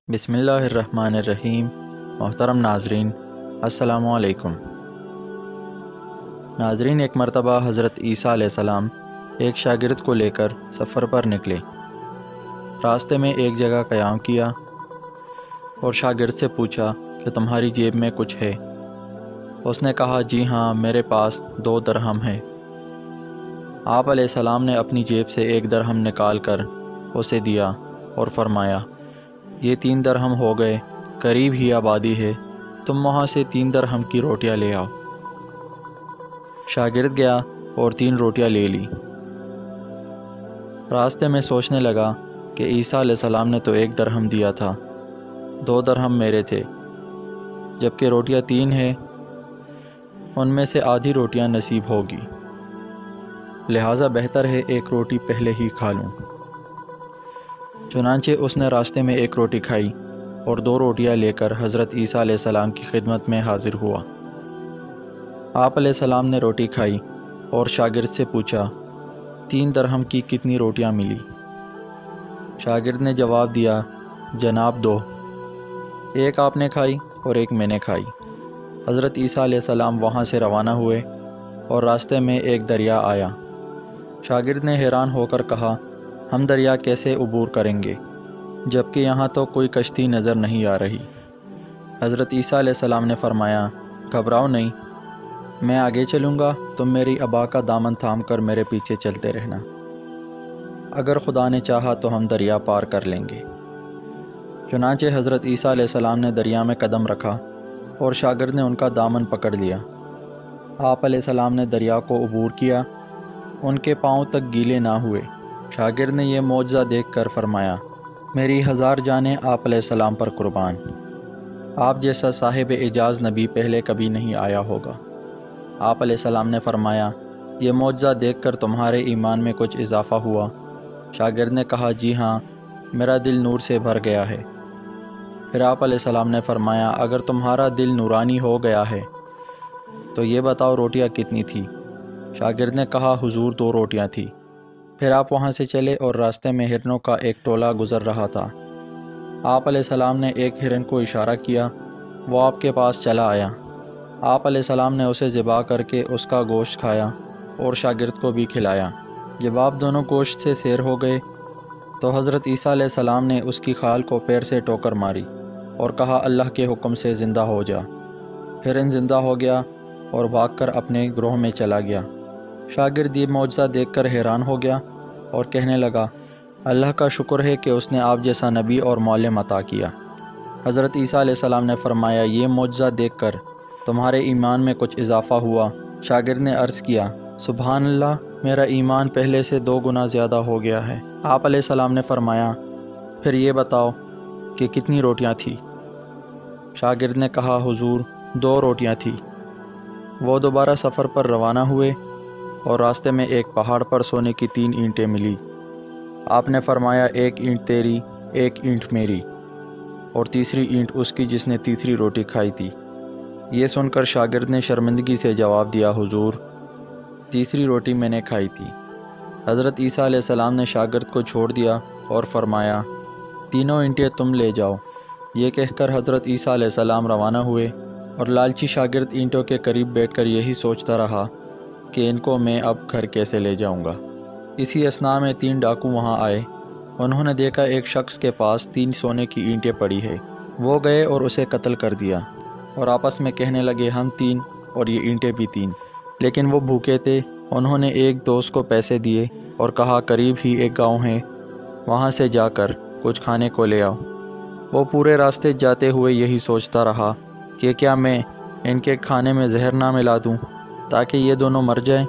بسم اللہ الرحمن الرحیم۔ محترم ناظرین، السلام علیکم۔ ناظرین، ایک مرتبہ حضرت عیسیٰ علیہ السلام ایک شاگرد کو لے کر سفر پر نکلے۔ راستے میں ایک جگہ قیام کیا اور شاگرد سے پوچھا کہ تمہاری جیب میں کچھ ہے؟ اس نے کہا، جی ہاں، میرے پاس 2 درہم ہے۔ آپ علیہ السلام نے اپنی جیب سے 1 درہم نکال کر اسے دیا اور فرمایا، یہ 3 درہم ہو گئے، قریب ہی آبادی ہے، تم وہاں سے 3 درہم کی روٹیاں لے آؤ۔ شاگرد گیا اور 3 روٹیاں لے لی۔ راستے میں سوچنے لگا کہ عیسیٰ علیہ السلام نے تو 1 درہم دیا تھا، 2 درہم میرے تھے، جبکہ روٹیاں 3 ہیں، ان میں سے آدھی روٹیاں نصیب ہوگی، لہٰذا بہتر ہے 1 روٹی پہلے ہی کھا لوں۔ چنانچہ اس نے راستے میں 1 روٹی کھائی اور 2 روٹیاں لے کر حضرت عیسیٰ علیہ السلام کی خدمت میں حاضر ہوا۔ آپ علیہ السلام نے روٹی کھائی اور شاگرد سے پوچھا، 3 درہم کی کتنی روٹیاں ملی؟ شاگرد نے جواب دیا، جناب 2، 1 آپ نے کھائی اور 1 میں نے کھائی۔ حضرت عیسیٰ علیہ السلام وہاں سے روانہ ہوئے اور راستے میں ایک دریا آیا۔ شاگرد نے حیران ہو کر کہا، ہم دریا کیسے عبور کریں گے، جبکہ یہاں تو کوئی کشتی نظر نہیں آ رہی؟ حضرت عیسیٰ علیہ السلام نے فرمایا، گھبراؤ نہیں، میں آگے چلوں گا، تم میری ابا کا دامن تھام کر میرے پیچھے چلتے رہنا، اگر خدا نے چاہا تو ہم دریا پار کر لیں گے۔ چنانچہ حضرت عیسیٰ علیہ السلام نے دریا میں قدم رکھا اور شاگرد نے ان کا دامن پکڑ لیا۔ آپ علیہ السلام نے دریا کو عبور کیا، ان کے پاؤں تک گیلے نہ ہوئے۔ شاگرد نے یہ معجزہ دیکھ کر فرمایا، میری 1000 جانیں آپ علیہ السلام پر قربان، آپ جیسا صاحب اعجاز نبی پہلے کبھی نہیں آیا ہوگا۔ آپ علیہ السلام نے فرمایا، یہ معجزہ دیکھ کر تمہارے ایمان میں کچھ اضافہ ہوا؟ شاگرد نے کہا، جی ہاں، میرا دل نور سے بھر گیا ہے۔ پھر آپ علیہ السلام نے فرمایا، اگر تمہارا دل نورانی ہو گیا ہے تو یہ بتاؤ روٹیاں کتنی تھی؟ شاگرد نے کہا، حضور 2 روٹیاں تھیں۔ پھر آپ وہاں سے چلے اور راستے میں ہرنوں کا ایک ٹولہ گزر رہا تھا۔ آپ علیہ السلام نے ایک ہرن کو اشارہ کیا، وہ آپ کے پاس چلا آیا۔ آپ علیہ السلام نے اسے ذبح کر کے اس کا گوشت کھایا اور شاگرد کو بھی کھلایا۔ جب آپ دونوں گوشت سے سیر ہو گئے تو حضرت عیسیٰ علیہ السلام نے اس کی کھال کو پیر سے ٹوکر ماری اور کہا، اللہ کے حکم سے زندہ ہو جا۔ ہرن زندہ ہو گیا اور بھاگ کر اپنے گروہ میں چلا گیا۔ شاگرد یہ معجزہ دیکھ کر حیران ہو گیا اور کہنے لگا، اللہ کا شکر ہے کہ اس نے آپ جیسا نبی اور معلم عطا کیا۔ حضرت عیسیٰ علیہ السلام نے فرمایا، یہ معجزہ دیکھ کر تمہارے ایمان میں کچھ اضافہ ہوا؟ شاگرد نے عرض کیا، سبحان اللہ، میرا ایمان پہلے سے 2 گنا زیادہ ہو گیا ہے۔ آپ علیہ السلام نے فرمایا، پھر یہ بتاؤ کہ کتنی روٹیاں تھیں؟ شاگرد نے کہا، حضور 2 روٹیاں تھیں۔ وہ دوبارہ سفر پر روانہ ہوئے اور راستے میں ایک پہاڑ پر سونے کی 3 اینٹیں ملی۔ آپ نے فرمایا، 1 اینٹ تیری، 1 اینٹ میری، اور تیسری اینٹ اس کی جس نے تیسری روٹی کھائی تھی۔ یہ سن کر شاگرد نے شرمندگی سے جواب دیا، حضور تیسری روٹی میں نے کھائی تھی۔ حضرت عیسیٰ علیہ السلام نے شاگرد کو چھوڑ دیا اور فرمایا، 3 اینٹیں تم لے جاؤ۔ یہ کہہ کر حضرت عیسیٰ علیہ السلام روانہ ہوئے اور لالچی شاگرد اینٹوں کے قریب بیٹھ کر یہی سوچتا رہا کہ ان کو میں اب گھر کیسے لے جاؤں گا۔ اسی اثناء میں 3 ڈاکو وہاں آئے۔ انہوں نے دیکھا ایک شخص کے پاس 3 سونے کی اینٹیں پڑی ہے۔ وہ گئے اور اسے قتل کر دیا اور آپس میں کہنے لگے، ہم 3 اور یہ اینٹیں بھی 3۔ لیکن وہ بھوکے تھے۔ انہوں نے ایک دوست کو پیسے دیے اور کہا، قریب ہی ایک گاؤں ہے، وہاں سے جا کر کچھ کھانے کو لے آؤ۔ وہ پورے راستے جاتے ہوئے یہی سوچتا رہا کہ کیا میں ان کے کھانے میں زہر نہ ملا دوں تاکہ یہ دونوں مر جائیں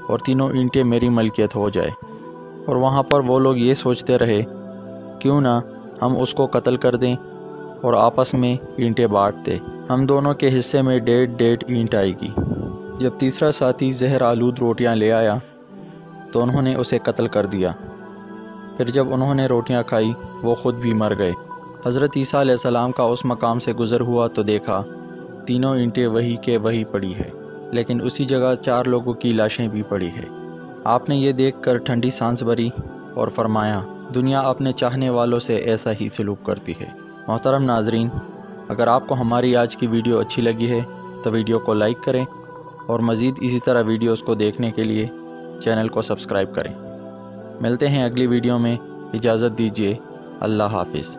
اور 3 اینٹیں میری ملکیت ہو جائے۔ اور وہاں پر وہ لوگ یہ سوچتے رہے، کیوں نہ ہم اس کو قتل کر دیں اور آپس میں اینٹیں بانٹ دیں، ہم دونوں کے حصے میں 1.5 اینٹ آئے گی۔ جب تیسرا ساتھی زہر آلود روٹیاں لے آیا تو انہوں نے اسے قتل کر دیا۔ پھر جب انہوں نے روٹیاں کھائی وہ خود بھی مر گئے۔ حضرت عیسیٰ علیہ السلام کا اس مقام سے گزر ہوا تو دیکھا 3 اینٹیں وہی کے وہی پڑی ہے، لیکن اسی جگہ 4 لوگوں کی لاشیں بھی پڑی ہے۔ آپ نے یہ دیکھ کر ٹھنڈی سانس بھری اور فرمایا، دنیا اپنے چاہنے والوں سے ایسا ہی سلوک کرتی ہے۔ محترم ناظرین، اگر آپ کو ہماری آج کی ویڈیو اچھی لگی ہے تو ویڈیو کو لائک کریں اور مزید اسی طرح ویڈیوز کو دیکھنے کے لیے چینل کو سبسکرائب کریں۔ ملتے ہیں اگلی ویڈیو میں، اجازت دیجیے، اللہ حافظ۔